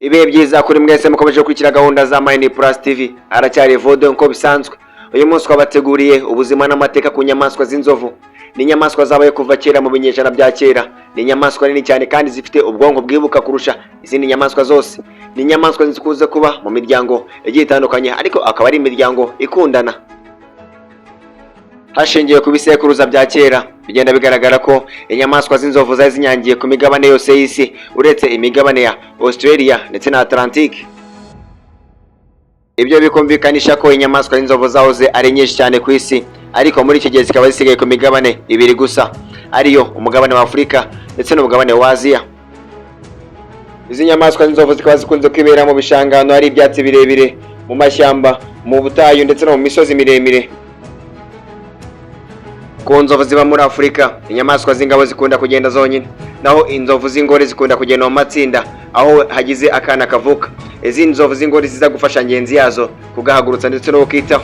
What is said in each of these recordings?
Ibihe byiza kuri mwese mukomeje gukurikira gahunda za Mine Plus TV. Aracyari Vode nko bisanzwe. Uyu munsi twabateguriye ubuzima n'amateka ku nyamaswa z'inzovu. Ni inyamaswa zabaye kuva kera mu binyejana bya kera. Ni inyamaswa nini cyane kandi zifite ubwonko bwibuka kurusha izindi nyamaswa zose. Ni inyamaswa zikuze kuba mu miryango igiye itandukanye, ariko akaba ari imiryango ikundana. Hashingiwe ku bisekuruza bya kera, bigenda bigaragara ko inyamaswa z'inzovu zari zinyangiye ku migabane yose y'isi uretse imigabane ya Australia ndetse na Atlantic. Ibyo bikumvikanisha ko inyamaswa z'inzovu zahoze ari nyinshi cyane ku isi, ariko muri iki gihe zikaba zisigaye ku migabane ibiri gusa, ariyo umugabane wa Afurika ndetse n'umugabane wa Aziya. Izi nyamaswa z'inzovu zikaba zikunze kwibera mu bishangano hari ibyatsi birebire, mu mashyamba, mu butayu ndetse no mu misozi miremire. Ku nzovu ziba muri Afurika, inyamaswa z'ingabo zikunda kugenda zonyine, naho inzovu z'ingore zikunda kugenda mu matsinda aho hagize akana kavuka. Izi nzovu z'ingore ziza gufasha ngenzi yazo kugahagurutsa ndetse no kukitaho.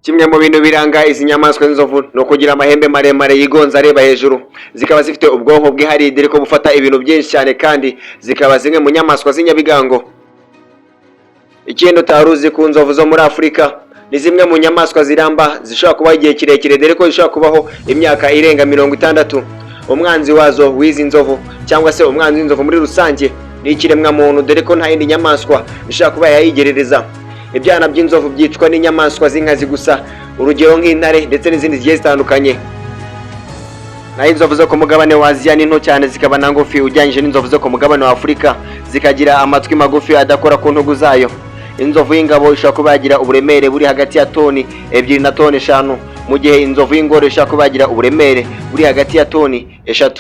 Kimwe mu bintu biranga izi nyamaswa z'inzovu no kugira amahembe maremare yigonza areba hejuru. Zikaba zifite ubwonko bwihariye dore ko bufata ibintu byinshi cyane, kandi zikaba zimwe mu nyamaswa z'inyabigango. Ikindi utaruzi ku nzovu zo muri Afurika, ni zimwe mu nyamaswa ziramba zishobora kubaho igihe kirekire dore ko zishobora kubaho imyaka irenga 60. Umwanzi wazo w'izi nzovu cyangwa se umwanzi w'inzovu muri rusange ni ikiremwa muntu, dore ko nta yindi nyamaswa ishobora kuba yayigerereza. Ibyana by'inzovu byicwa n'inyamaswa z'inkazi gusa, urugero nk'intare ndetse n'izindi zigiye zitandukanye. Naho inzovu zo ku mugabane wa Aziya ni nto cyane, zikaba na ngufi ujyanyije n'inzovu zo ku mugabane wa Afurika, zikagira amatwi magufi adakora ku ntugu zayo. Inzovu y'ingabo ishobora kuba yagira uburemere buri hagati ya toni 2 na toni 5, mu gihe inzovu y'ingore ishobora kuba yagira uburemere buri hagati ya toni 3.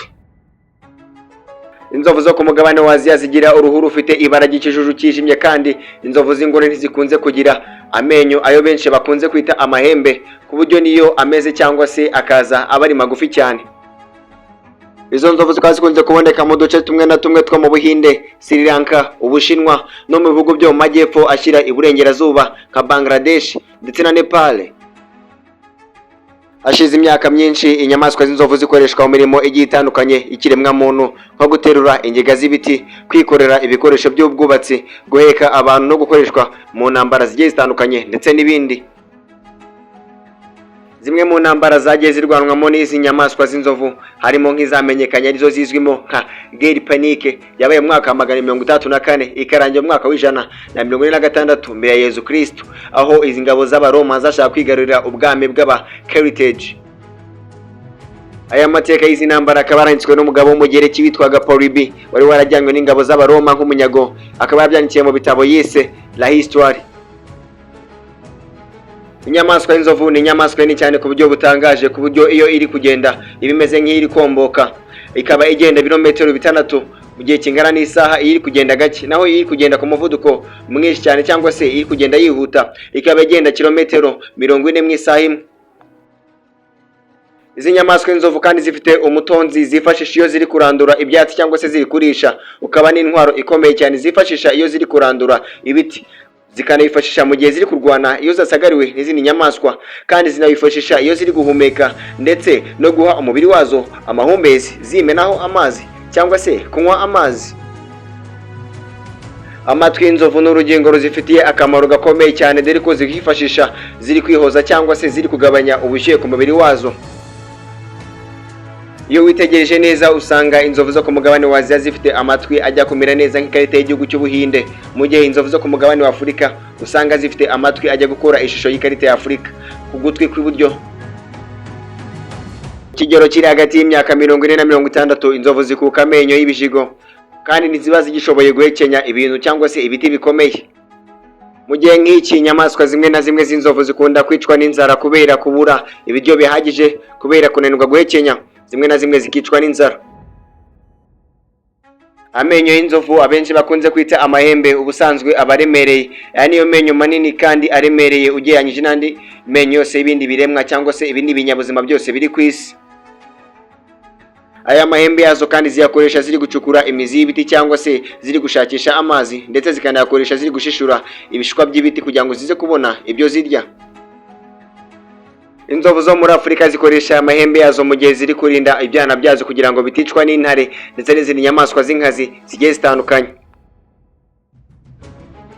Inzovu zo ku mugabane wa Aziya zigira uruhu rufite ibara ry'ikijuju kijimye, kandi inzovu z'ingore ntizikunze kugira amenyo ayo benshi bakunze kwita amahembe, ku buryo niyo ameze cyangwa se akaza aba ari magufi cyane. Izo nzovu zikaba zikunze kuboneka mu duce tumwe na tumwe two mu Buhinde, Sri Lanka, Ubushinwa no mu bihugu byo mu majyepfo ashyira iburengerazuba nka Bangladesh ndetse na Nepal. Hashize imyaka myinshi inyamaswa z'inzovu zikoreshwa mu mirimo igiye itandukanye ikiremwa muntu, nko guterura ingiga z'ibiti, kwikorera ibikoresho by'ubwubatsi, guheka abantu no gukoreshwa mu ntambara zigiye zitandukanye ndetse n'ibindi. Zimwe mu ntambara zagiye zirwanwamo n'izi nyamaswa z'inzovu harimo nk'izamenyekanye arizo zizwimo nka Guerre Punique yabaye mu mwaka wa 134 ikarangira mu mwaka w'146 mbere ya Yezu Kristo, aho izi ngabo z'Abaroma zashaka kwigarurira ubwami bw'aba Carthage. Aya mateka y'izi ntambara akaba yaranditswe n'umugabo w'umugereki witwaga Polybe, wari warajyanywe n'ingabo z'Abaroma nk'umunyago, akaba yabyandikiye mu bitabo yise La Histoire. Inyamaswa y'inzovu ni inyamaswa nini cyane ku buryo butangaje, ku buryo iyo iri kugenda ibimeze nk'iri komboka, ikaba igenda ibirometero 6 mu gihe kingana n'isaha iri kugenda gake, naho iri kugenda ku muvuduko mwinshi cyane cyangwa se iri kugenda yihuta ikaba igenda kilometero 40 mu isaha imwe. Izi nyamaswa y'inzovu kandi zifite umutonzi zifashisha iyo ziri kurandura ibyatsi cyangwa se ziri kurisha, ukaba n'intwaro ikomeye cyane zifashisha iyo ziri kurandura ibiti, zikanayifashisha mu gihe ziri kurwana iyo zasagariwe n'izindi nyamaswa, kandi zinayifashisha iyo ziri guhumeka ndetse no guha umubiri wazo amahumbezi, zimenaho amazi cyangwa se kunywa amazi. Amatwi y'inzovu n'urugingo ruzifitiye akamaro gakomeye cyane, dore ko zifashisha ziri kwihoza cyangwa se ziri kugabanya ubushyuhe ku mubiri wazo. Iyo witegereje neza usanga inzovu zo ku mugabane wa Aziya zifite amatwi ajya kumera neza nk'ikarita y'igihugu cy'Ubuhinde, mu gihe inzovu zo ku mugabane wa Afurika usanga zifite amatwi ajya gukora ishusho y'ikarita ya Afurika ku gutwi kw'iburyo. Ikigero kiri hagati y'imyaka 40 na 60, inzovu zikuka amenyo y'ibijigo, kandi ntiziba zigishoboye guhekenya ibintu cyangwa se ibiti bikomeye. Mu gihe nk'iki inyamaswa zimwe na zimwe z'inzovu zikunda kwicwa n'inzara kubera kubura ibiryo bihagije, kubera kunanirwa guhekenya, zimwe na zimwe zikicwa n'inzara. Amenyo y'inzovu abenshi bakunze kwita amahembe ubusanzwe abaremereye. Aya niyo menyo manini kandi aremereye ugereranyije n'andi menyo yose y'ibindi biremwa cyangwa se ibindi binyabuzima byose biri ku isi. Aya mahembe yazo kandi ziyakoresha ziri gucukura imizi y'ibiti cyangwa se ziri gushakisha amazi, ndetse zikanayakoresha ziri gushishura ibishishwa by'ibiti kugira ngo zize kubona ibyo zirya. Inzovu zo muri Afurika zikoresha amahembe yazo mu gihe ziri kurinda ibyana byazo kugira ngo biticwa n'intare ndetse n'izindi nyamaswa z'inkazi zigiye zitandukanye.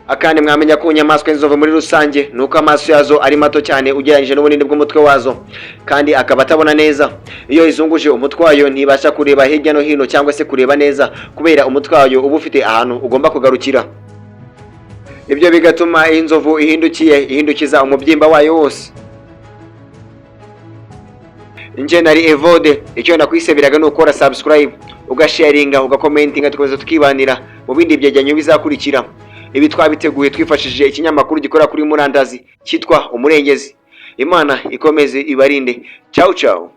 Akandi mwamenya ko inyamaswa y'inzovu muri rusange nuko amaso yazo ari mato cyane ugereranyije n'ubunini bw'umutwe wazo, kandi akaba atabona neza. Iyo izunguje umutwe wayo ntibasha kureba hirya no hino cyangwa se kureba neza, kubera umutwe wayo uba ufite ahantu ugomba kugarukira. Ibyo bigatuma inzovu ihindukiza umubyimba wayo wose. Nje nari Evode, icyo nakwisabiraga ni ukora subscribe, ugasharinga, ugakomentinga, tukomeza tukibanira mu bindi byegeranyo bizakurikira. Ibi twabiteguye twifashishije ikinyamakuru gikora kuri murandazi cyitwa Umurengezi. Imana ikomeze ibarinde. Ciao ciao.